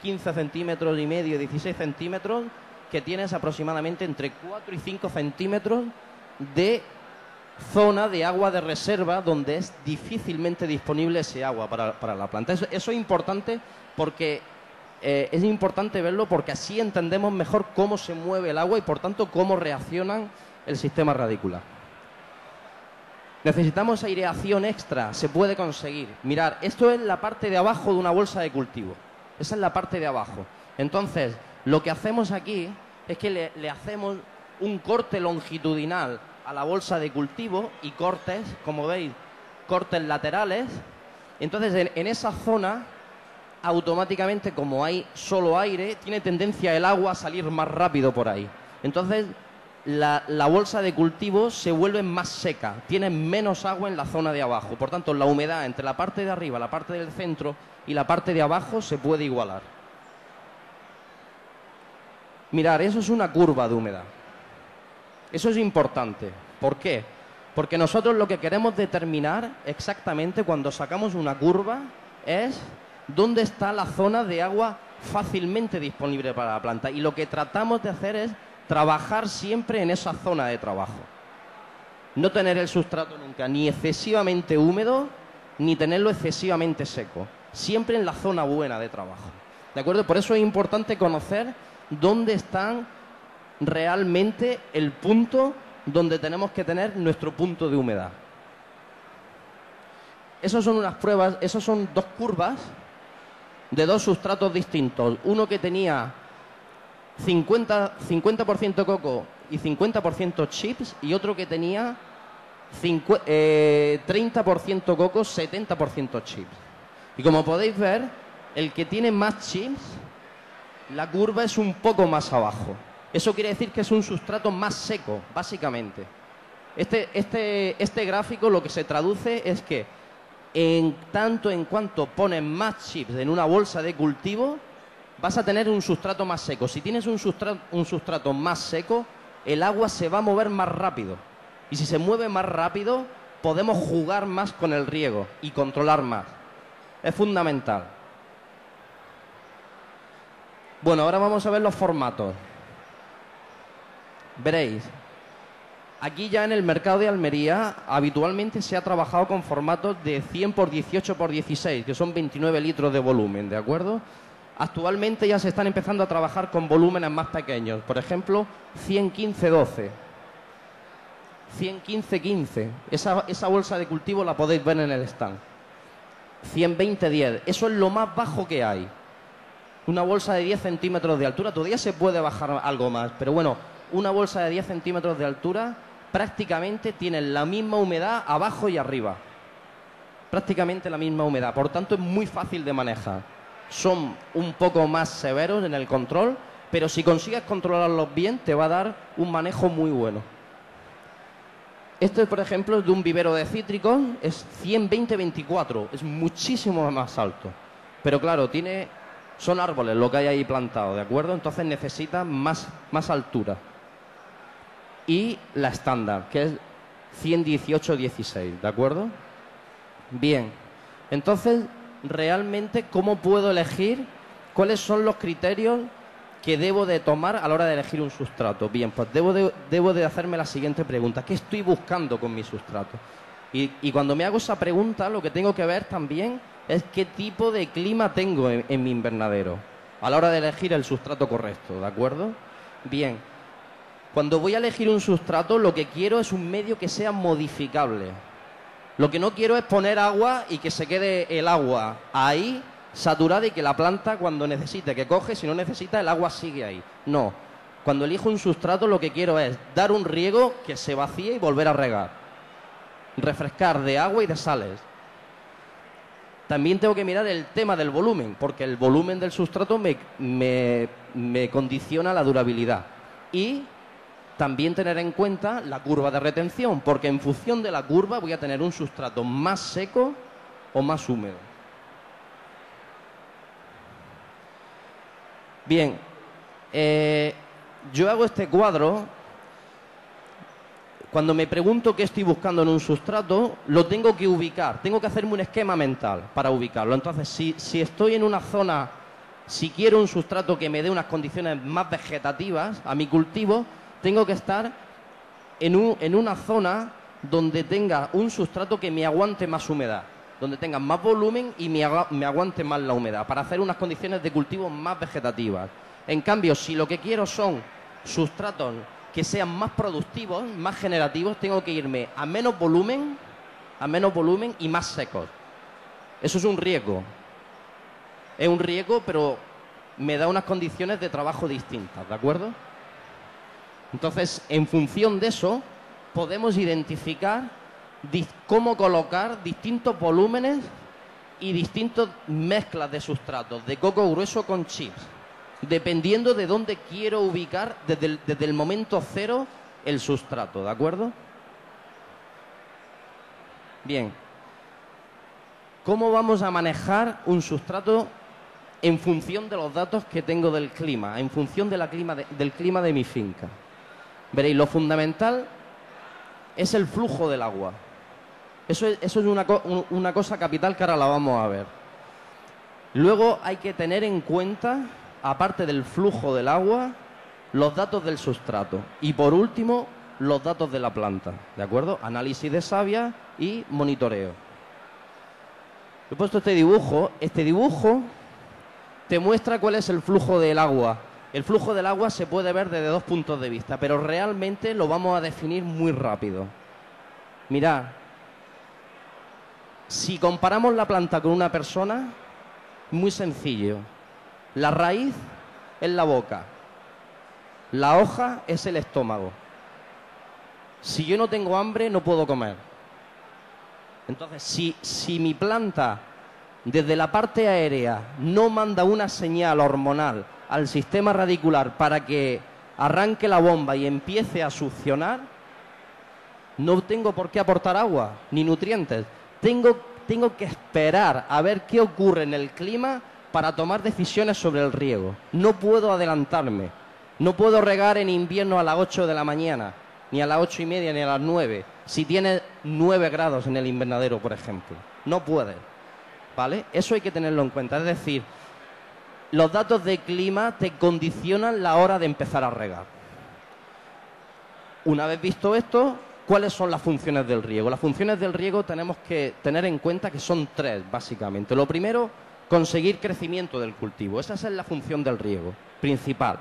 15 centímetros y medio, 16 centímetros, que tienes aproximadamente entre 4 y 5 centímetros de zona de agua de reserva donde es difícilmente disponible ese agua para la planta. Eso es importante porque es importante verlo porque así entendemos mejor cómo se mueve el agua y por tanto cómo reaccionan el sistema radicular. Necesitamos aireación extra, se puede conseguir. Mirad, esto es la parte de abajo de una bolsa de cultivo. Esa es la parte de abajo. Entonces, lo que hacemos aquí es que le hacemos un corte longitudinal a la bolsa de cultivo y cortes, como veis, cortes laterales. Entonces, en esa zona, automáticamente, como hay solo aire, tiene tendencia el agua a salir más rápido por ahí. Entonces, la bolsa de cultivo se vuelve más seca, tiene menos agua en la zona de abajo. Por tanto, la humedad entre la parte de arriba, la parte del centro y la parte de abajo se puede igualar. Mirad, eso es una curva de humedad. Eso es importante. ¿Por qué? Porque nosotros lo que queremos determinar exactamente cuando sacamos una curva es dónde está la zona de agua fácilmente disponible para la planta. Y lo que tratamos de hacer es trabajar siempre en esa zona de trabajo. No tener el sustrato nunca ni excesivamente húmedo ni tenerlo excesivamente seco. Siempre en la zona buena de trabajo. ¿De acuerdo? Por eso es importante conocer dónde están realmente el punto donde tenemos que tener nuestro punto de humedad. Esas son unas pruebas, esas son dos curvas de dos sustratos distintos. Uno que tenía 50% coco y 50% chips y otro que tenía 30% coco, 70% chips. Y como podéis ver, el que tiene más chips, la curva es un poco más abajo. Eso quiere decir que es un sustrato más seco, básicamente. Este gráfico lo que se traduce es que en tanto en cuanto pones más chips en una bolsa de cultivo, vas a tener un sustrato más seco. Si tienes un sustrato más seco, el agua se va a mover más rápido. Y si se mueve más rápido, podemos jugar más con el riego y controlar más. Es fundamental. Bueno, ahora vamos a ver los formatos. Veréis, aquí ya en el mercado de Almería habitualmente se ha trabajado con formatos de 100 por 18 por 16, que son 29 litros de volumen, ¿de acuerdo? Actualmente ya se están empezando a trabajar con volúmenes más pequeños, por ejemplo, 115-12, 115-15, esa bolsa de cultivo la podéis ver en el stand, 120-10, eso es lo más bajo que hay. Una bolsa de 10 centímetros de altura, todavía se puede bajar algo más, pero bueno, una bolsa de 10 centímetros de altura prácticamente tiene la misma humedad abajo y arriba. Prácticamente la misma humedad, por tanto es muy fácil de manejar. Son un poco más severos en el control, pero si consigues controlarlos bien te va a dar un manejo muy bueno. Este, por ejemplo, es de un vivero de cítricos, es 120-24, es muchísimo más alto. Pero claro, son árboles lo que hay ahí plantado, ¿de acuerdo? Entonces necesita más altura. Y la estándar, que es 118-16, ¿de acuerdo? Bien, entonces, realmente, ¿cómo puedo elegir? ¿Cuáles son los criterios que debo de tomar a la hora de elegir un sustrato? Bien, pues debo de hacerme la siguiente pregunta. ¿Qué estoy buscando con mi sustrato? Y cuando me hago esa pregunta, lo que tengo que ver también es qué tipo de clima tengo en mi invernadero a la hora de elegir el sustrato correcto, ¿de acuerdo? Bien, cuando voy a elegir un sustrato, lo que quiero es un medio que sea modificable. Lo que no quiero es poner agua y que se quede el agua ahí, saturada, y que la planta, cuando necesite, que coge, si no necesita, el agua sigue ahí. No, cuando elijo un sustrato, lo que quiero es dar un riego que se vacíe y volver a regar. Refrescar de agua y de sales. También tengo que mirar el tema del volumen, porque el volumen del sustrato me condiciona la durabilidad. Y también tener en cuenta la curva de retención, porque en función de la curva voy a tener un sustrato más seco o más húmedo. Bien, yo hago este cuadro. Cuando me pregunto qué estoy buscando en un sustrato, lo tengo que ubicar. Tengo que hacerme un esquema mental para ubicarlo. Entonces, si estoy en una zona Si quiero un sustrato que me dé unas condiciones más vegetativas a mi cultivo, tengo que estar en una zona donde tenga un sustrato que me aguante más humedad, donde tenga más volumen y me aguante más la humedad, para hacer unas condiciones de cultivo más vegetativas. En cambio, si lo que quiero son sustratos que sean más productivos, más generativos, tengo que irme a menos volumen y más secos. Eso es un riesgo. Es un riesgo, pero me da unas condiciones de trabajo distintas, ¿de acuerdo? Entonces, en función de eso, podemos identificar cómo colocar distintos volúmenes y distintas mezclas de sustratos, de coco grueso con chips, dependiendo de dónde quiero ubicar desde el momento cero el sustrato, ¿de acuerdo? Bien. ¿Cómo vamos a manejar un sustrato en función de los datos que tengo del clima, en función del clima de mi finca? Veréis, lo fundamental es el flujo del agua. Eso es una cosa capital que ahora la vamos a ver. Luego hay que tener en cuenta, aparte del flujo del agua, los datos del sustrato. Y por último, los datos de la planta, ¿de acuerdo? Análisis de savia y monitoreo. He puesto este dibujo. Este dibujo te muestra cuál es el flujo del agua. El flujo del agua se puede ver desde dos puntos de vista, pero realmente lo vamos a definir muy rápido. Mirad, si comparamos la planta con una persona, muy sencillo. La raíz es la boca, la hoja es el estómago. Si yo no tengo hambre, no puedo comer. Entonces, si mi planta, desde la parte aérea, no manda una señal hormonal al sistema radicular para que arranque la bomba y empiece a succionar, no tengo por qué aportar agua ni nutrientes. Tengo que esperar a ver qué ocurre en el clima para tomar decisiones sobre el riego. No puedo adelantarme. No puedo regar en invierno a las 8 de la mañana, ni a las 8:30, ni a las 9, si tiene 9 grados en el invernadero, por ejemplo. No puede, ¿vale? Eso hay que tenerlo en cuenta. Es decir, los datos de clima te condicionan la hora de empezar a regar. Una vez visto esto, ¿cuáles son las funciones del riego? Las funciones del riego tenemos que tener en cuenta que son 3, básicamente. Lo primero, conseguir crecimiento del cultivo. Esa es la función del riego principal.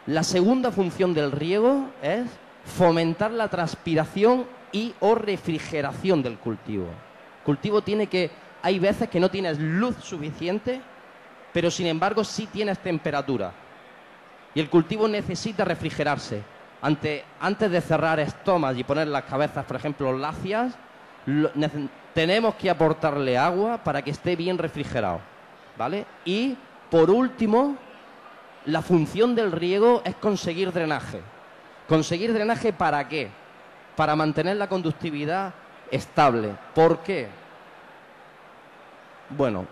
La segunda función del riego es fomentar la transpiración y o refrigeración del cultivo. El cultivo hay veces que no tienes luz suficiente, pero sin embargo sí tienes temperatura. Y el cultivo necesita refrigerarse. Antes de cerrar estomas y poner las cabezas, por ejemplo, lacias, tenemos que aportarle agua para que esté bien refrigerado, ¿vale? Y, por último, la función del riego es conseguir drenaje. ¿Conseguir drenaje para qué? Para mantener la conductividad estable. ¿Por qué? Bueno,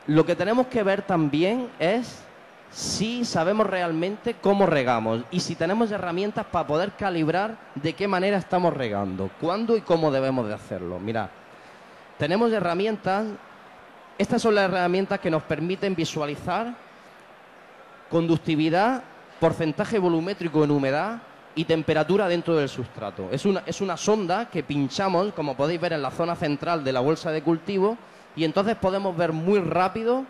lo que tenemos que ver también es si sabemos realmente cómo regamos y si tenemos herramientas para poder calibrar de qué manera estamos regando, cuándo y cómo debemos de hacerlo. Mirad, tenemos herramientas. Estas son las herramientas que nos permiten visualizar conductividad, porcentaje volumétrico en humedad y temperatura dentro del sustrato. Es una sonda que pinchamos, como podéis ver, en la zona central de la bolsa de cultivo, y entonces podemos ver muy rápido,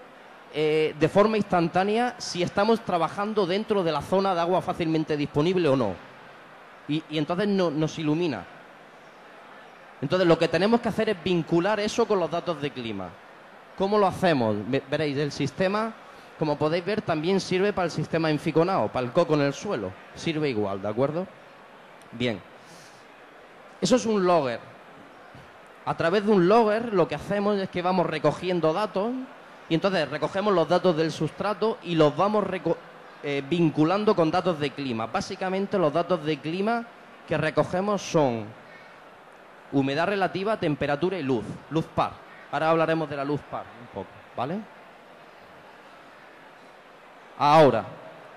de forma instantánea, si estamos trabajando dentro de la zona de agua fácilmente disponible o no. Y entonces nos ilumina. Entonces lo que tenemos que hacer es vincular eso con los datos de clima. ¿Cómo lo hacemos? Veréis, el sistema, como podéis ver, también sirve para el sistema enficonado, para el coco en el suelo. Sirve igual, ¿de acuerdo? Bien. Eso es un logger. A través de un logger lo que hacemos es que vamos recogiendo datos y entonces recogemos los datos del sustrato y los vamos vinculando con datos de clima. Básicamente los datos de clima que recogemos son humedad relativa, temperatura y luz par. Ahora hablaremos de la luz par un poco, ¿vale? Ahora,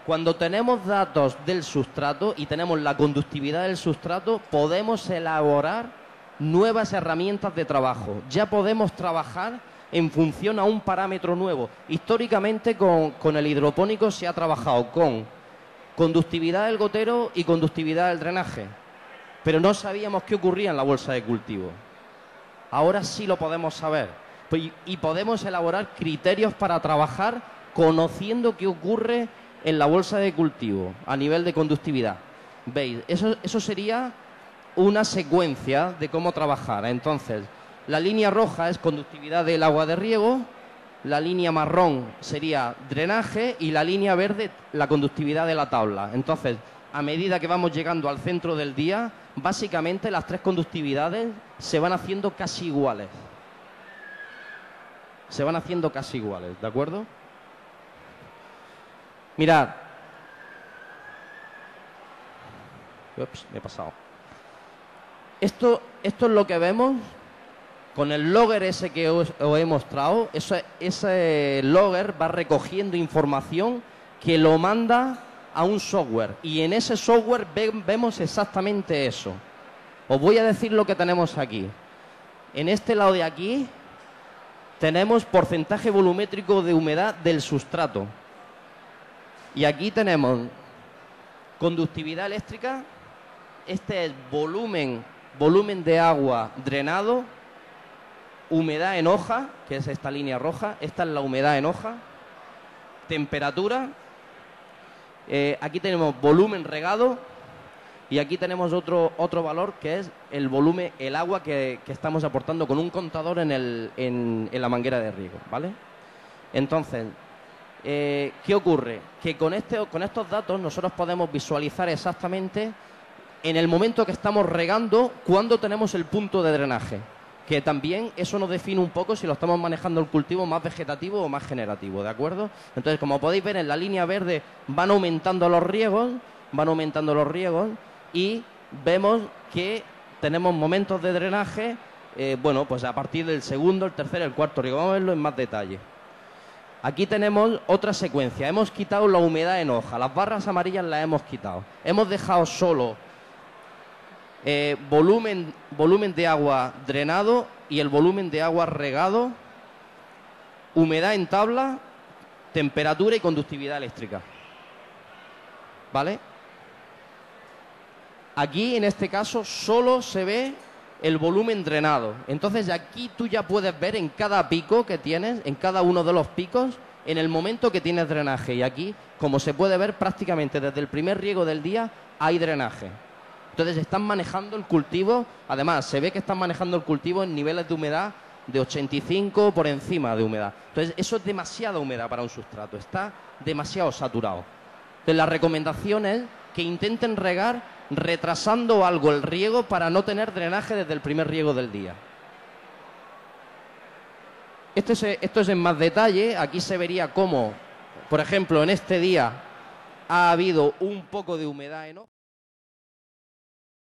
cuando tenemos datos del sustrato y tenemos la conductividad del sustrato, podemos elaborar nuevas herramientas de trabajo. Ya podemos trabajar en función a un parámetro nuevo. Históricamente con el hidropónico se ha trabajado con conductividad del gotero y conductividad del drenaje, pero no sabíamos qué ocurría en la bolsa de cultivo. Ahora sí lo podemos saber y podemos elaborar criterios para trabajar conociendo qué ocurre en la bolsa de cultivo a nivel de conductividad. ¿Veis? Eso sería una secuencia de cómo trabajar. Entonces, la línea roja es conductividad del agua de riego, la línea marrón sería drenaje y la línea verde la conductividad de la tabla. Entonces, a medida que vamos llegando al centro del día, básicamente las tres conductividades se van haciendo casi iguales. Se van haciendo casi iguales, ¿de acuerdo? Mirad. Ups, me he pasado. Esto es lo que vemos con el logger ese que os he mostrado. Ese logger va recogiendo información que lo manda a un software. Y en ese software vemos exactamente eso. Os voy a decir lo que tenemos aquí. En este lado de aquí tenemos porcentaje volumétrico de humedad del sustrato. Y aquí tenemos conductividad eléctrica. Este es volumen de agua drenado, humedad en hoja, que es esta línea roja. Esta es la humedad en hoja, temperatura. Aquí tenemos volumen regado y aquí tenemos otro valor que es el volumen, el agua que estamos aportando con un contador en la manguera de riego, ¿vale? Entonces, ¿qué ocurre? Que con estos datos nosotros podemos visualizar exactamente en el momento que estamos regando cuándo tenemos el punto de drenaje, que también eso nos define un poco si lo estamos manejando el cultivo más vegetativo o más generativo, ¿de acuerdo? Entonces, como podéis ver, en la línea verde van aumentando los riegos y vemos que tenemos momentos de drenaje, bueno, pues a partir del segundo, el tercer, el cuarto riego. Vamos a verlo en más detalle. Aquí tenemos otra secuencia. Hemos quitado la humedad en hoja, las barras amarillas las hemos quitado. Hemos dejado solo volumen de agua drenado y el volumen de agua regado, humedad en tabla, temperatura y conductividad eléctrica. ¿Vale? Aquí, en este caso, solo se ve el volumen drenado. Entonces, aquí tú ya puedes ver en cada pico que tienes, en cada uno de los picos, en el momento que tienes drenaje. Y aquí, como se puede ver, prácticamente desde el primer riego del día hay drenaje. Entonces están manejando el cultivo, además se ve que están manejando el cultivo en niveles de humedad de 85 por encima de humedad. Entonces eso es demasiada humedad para un sustrato, está demasiado saturado. Entonces la recomendación es que intenten regar retrasando algo el riego para no tener drenaje desde el primer riego del día. Esto es en más detalle. Aquí se vería cómo, por ejemplo, en este día ha habido un poco de humedad en